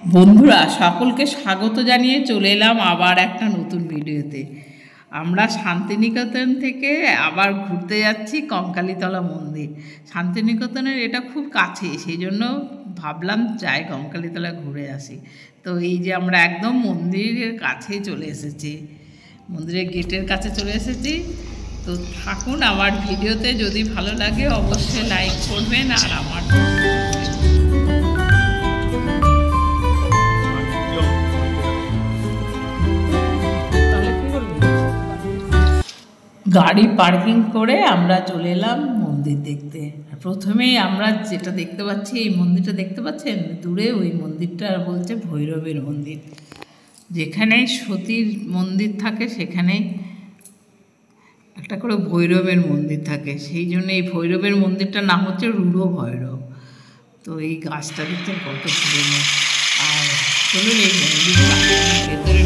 বন্ধুরা সকলকে স্বাগত জানিয়ে চলে এলাম আবার একটা নতুন ভিডিওতে। আমরা শান্তিনিকেতন থেকে আবার ঘুরতে যাচ্ছি কঙ্কালীতলা মন্দির। শান্তিনিকেতনের এটা খুব কাছে, সেই জন্য ভাবলাম যাই কঙ্কালীতলা ঘুরে আসি। তো এই যে আমরা একদম মন্দিরের কাছেই চলে এসেছি, মন্দিরের গেটের কাছে চলে এসেছি। তো থাকুন আমার ভিডিওতে, যদি ভালো লাগে অবশ্যই লাইক করবেন। আর আমার গাড়ি পার্কিং করে আমরা চলে এলাম মন্দির দেখতে। প্রথমেই আমরা যেটা দেখতে পাচ্ছি, এই মন্দিরটা দেখতে পাচ্ছেন দূরে, ওই মন্দিরটা বলছে ভৈরবের মন্দির। যেখানে সতীর মন্দির থাকে সেখানে একটা করে ভৈরবের মন্দির থাকে, সেই জন্য এই ভৈরবের মন্দিরটার নাম হচ্ছে রূঢ় ভৈরব। তো এই গাছটা দেখতে কত পুরনো। আর চলুন এই মন্দিরটা ভেতরে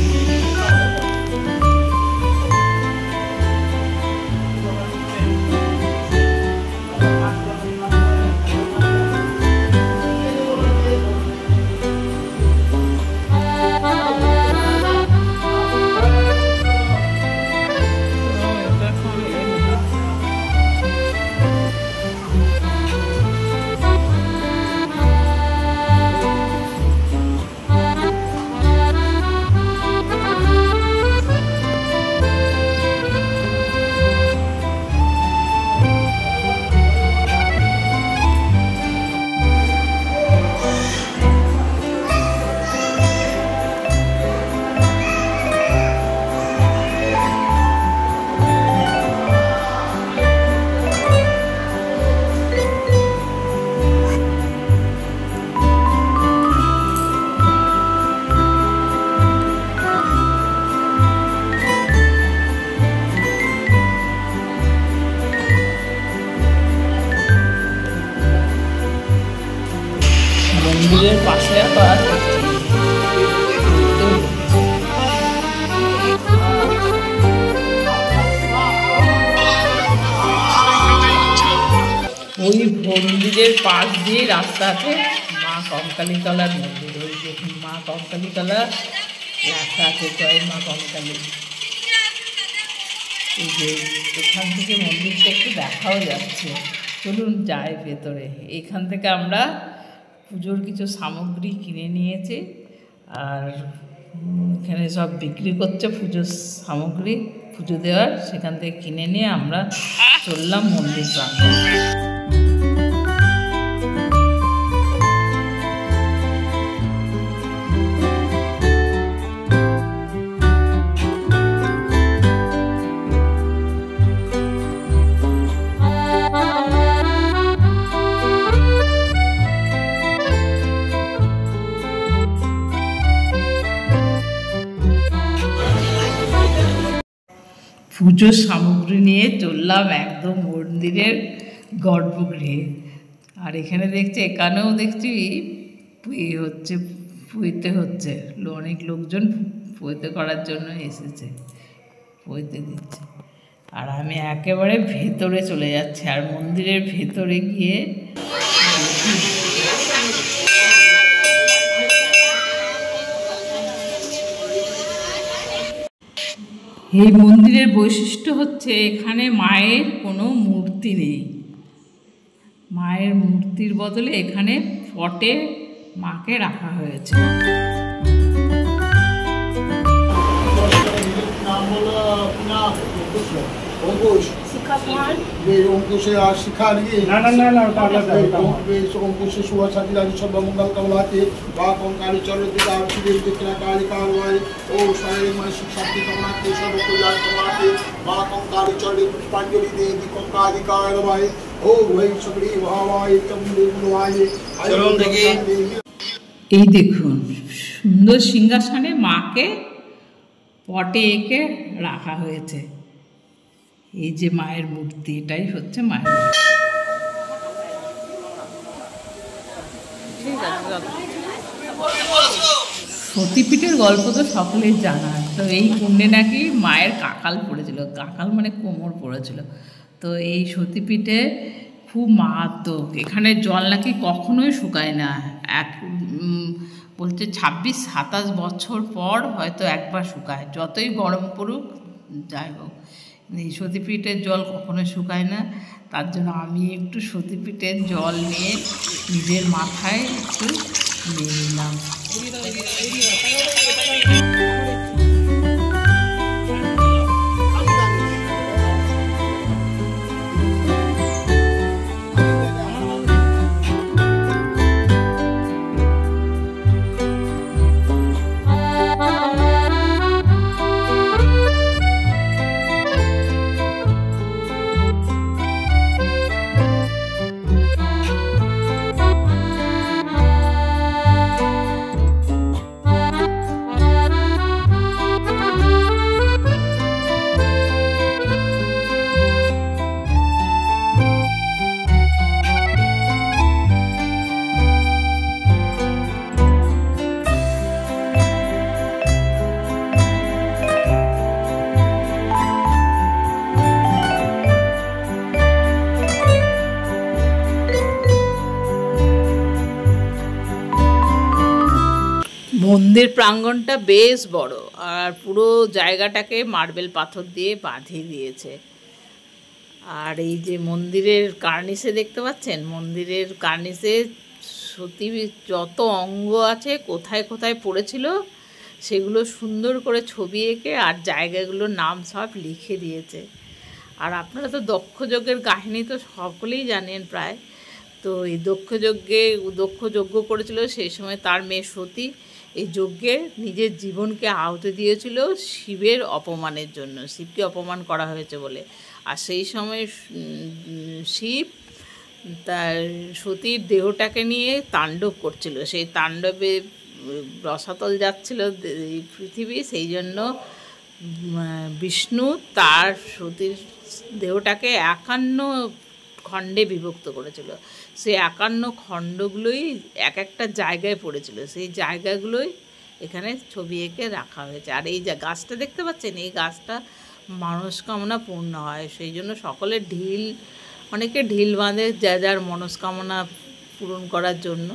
মন্দিরের পাশে আবার ওই মন্দিরের পাশ দিয়ে রাস্তা আছে মা কঙ্কালীতলার মন্দির। ওই দেখুন মা কঙ্কালীতলা লেখা আছে, জয় মা কঙ্কালী। এই যে এখান থেকে মন্দিরটা একটু দেখাও যাচ্ছে। চলুন যাই ভেতরে। এইখান থেকে আমরা পুজোর কিছু সামগ্রী কিনে নিয়েছি, আর এখানে সব বিক্রি করছে পুজোর সামগ্রী, পুজো দেওয়ার। সেখান থেকে কিনে নিয়ে আমরা চললাম মন্দির প্রাঙ্গণে। পুজোর সামগ্রী নিয়ে চললাম একদম মন্দিরের গর্ভগৃহে। আর এখানে দেখছি, এখানেও দেখছি পুঁতে হচ্ছে, অনেক লোকজন পুঁতে করার জন্য এসেছে, পুঁতে দিচ্ছে। আর আমি একেবারে ভেতরে চলে যাচ্ছি। আর মন্দিরের ভেতরে গিয়ে এই মন্দিরের বৈশিষ্ট্য হচ্ছে এখানে মায়ের কোনো মূর্তি নেই। মায়ের মূর্তির বদলে এখানে পটে মাকে রাখা হয়েছে। অঙ্কুশে আর শিখা নিয়ে অঙ্কুশে সুভাষাতি রাজি সর্বমঙ্গল কমলাতে বা কঙ্কালী চলদিকা শিবের দক্ষিণা কালিকার ওয়াই ও সাহেব মানসিক শান্তি কমলাতে সর্বকল্যাণ কমলাতে বা কঙ্কালী চলে পুষ্পাঞ্জলি দেবী কঙ্কালিকার ভাই ও ভাই সবরি ভাবাই চন্দ্রভাই। এই দেখুন সুন্দর সিংহাসনে মাকে পটে এঁকে রাখা হয়েছে। এই যে মায়ের মূর্তি, এটাই হচ্ছে মায়ের মূর্তি। সতীপীঠের গল্প তো সকলেই জানা। তো এই কুণ্ডে নাকি মায়ের কাকাল পড়েছিল, কাকাল মানে কোমর পড়েছিল। তো এই সতীপীঠে খুব মাহাত্ম্য, এখানে জল নাকি কখনোই শুকায় না। বলছে 26-27 বছর পর হয়তো একবার শুকায়, যতই গরম পড়ুক যাই হোক এই সতীপীঠের জল কখনো শুকায় না। তার জন্য আমি একটু সতীপীঠের জল নিয়ে নিজের মাথায় একটু নিয়ে নিলাম। মন্দির প্রাঙ্গণটা বেশ বড়, আর পুরো জায়গাটাকে মার্বেল পাথর দিয়ে বাঁধিয়ে দিয়েছে। আর এই যে মন্দিরের কার্নিসে দেখতে পাচ্ছেন, মন্দিরের কার্নিসে সতী যত অঙ্গ আছে কোথায় কোথায় পড়েছিল সেগুলো সুন্দর করে ছবি এঁকে আর জায়গাগুলোর নাম সব লিখে দিয়েছে। আর আপনারা তো দক্ষযজ্ঞের কাহিনী তো সকলেই জানেন প্রায়। তো এই দক্ষযজ্ঞ করেছিল সেই সময় তার মেয়ে সতী এই যজ্ঞে নিজের জীবনকে আহুতি দিয়েছিল শিবের অপমানের জন্য, শিবকে অপমান করা হয়েছে বলে। আর সেই সময় শিব তার সতীর দেহটাকে নিয়ে তাণ্ডব করছিল, সেই তাণ্ডবে রসাতল যাচ্ছিল এই পৃথিবী, সেই জন্য বিষ্ণু তার সতীর দেহটাকে 51 খণ্ডে বিভক্ত করেছিল। সেই 51 খণ্ডগুলোই এক একটা জায়গায় পড়েছিল, সেই জায়গাগুলোই এখানে ছবি এঁকে রাখা হয়েছে। আর এই যে গাছটা দেখতে পাচ্ছেন, এই গাছটা মনস্কামনা পূর্ণ হয়, সেই জন্য সকলে অনেকে ঢিল বাঁধে যার মনস্কামনা পূরণ করার জন্য।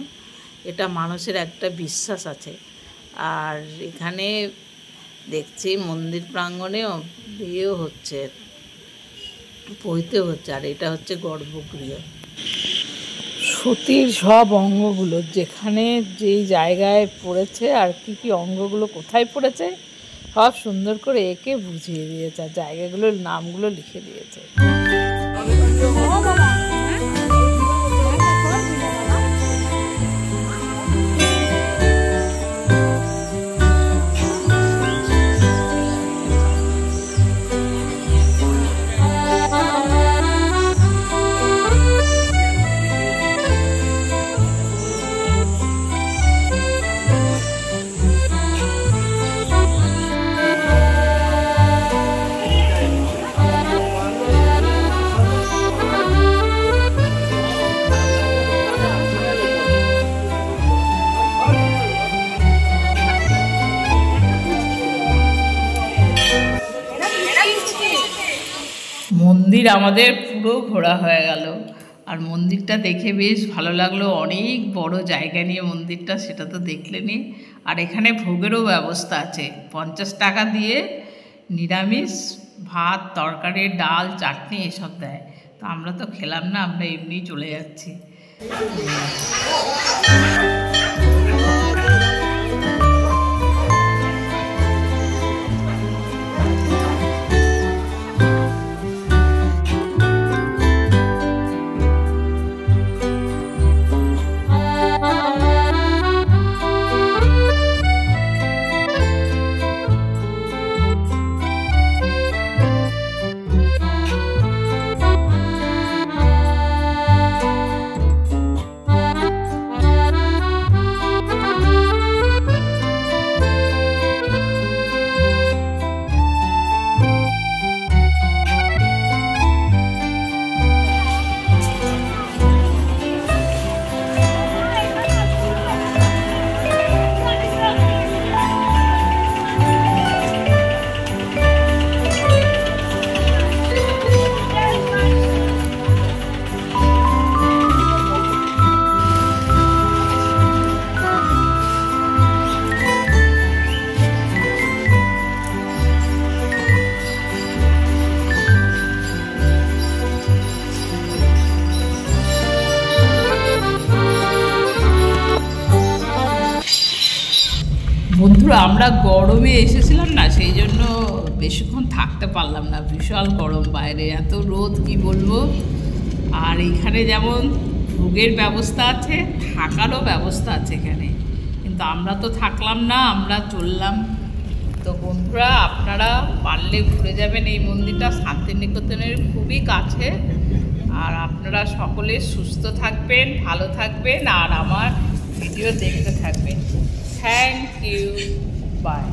এটা মানুষের একটা বিশ্বাস আছে। আর এখানে দেখছি মন্দির প্রাঙ্গণে বিয়েও হচ্ছে, পৈতে হচ্ছে। আর এটা হচ্ছে গর্ভগৃহ। সতীর সব অঙ্গগুলো যেখানে যেই জায়গায় পড়েছে আর কি অঙ্গগুলো কোথায় পড়েছে সব সুন্দর করে এঁকে বুঝিয়ে দিয়েছে, আর জায়গাগুলোর নামগুলো লিখে দিয়েছে। মন্দির আমাদের পুরো ঘোরা হয়ে গেল, আর মন্দিরটা দেখে বেশ ভালো লাগলো। অনেক বড় জায়গা নিয়ে মন্দিরটা, সেটা তো দেখলেনই। আর এখানে ভোগেরও ব্যবস্থা আছে, 50 টাকা দিয়ে নিরামিষ ভাত, তরকারি, ডাল, চাটনি এসব দেয়। তো আমরা তো খেলাম না, আমরা এমনি চলে যাচ্ছি। বন্ধুরা আমরা গরমে এসেছিলাম না, সেই জন্য বেশিক্ষণ থাকতে পারলাম না, বিশাল গরম বাইরে, এত রোদ কি বলবো। আর এখানে যেমন ভোগের ব্যবস্থা আছে, থাকারও ব্যবস্থা আছে এখানে, কিন্তু আমরা তো থাকলাম না, আমরা চললাম। তো বন্ধুরা আপনারা পারলে ঘুরে যাবেন, এই মন্দিরটা শান্তিনিকেতনের খুবই কাছে। আর আপনারা সকলে সুস্থ থাকবেন, ভালো থাকবেন, আর আমার ভিডিও দেখতে থাকবেন। Thank you, by.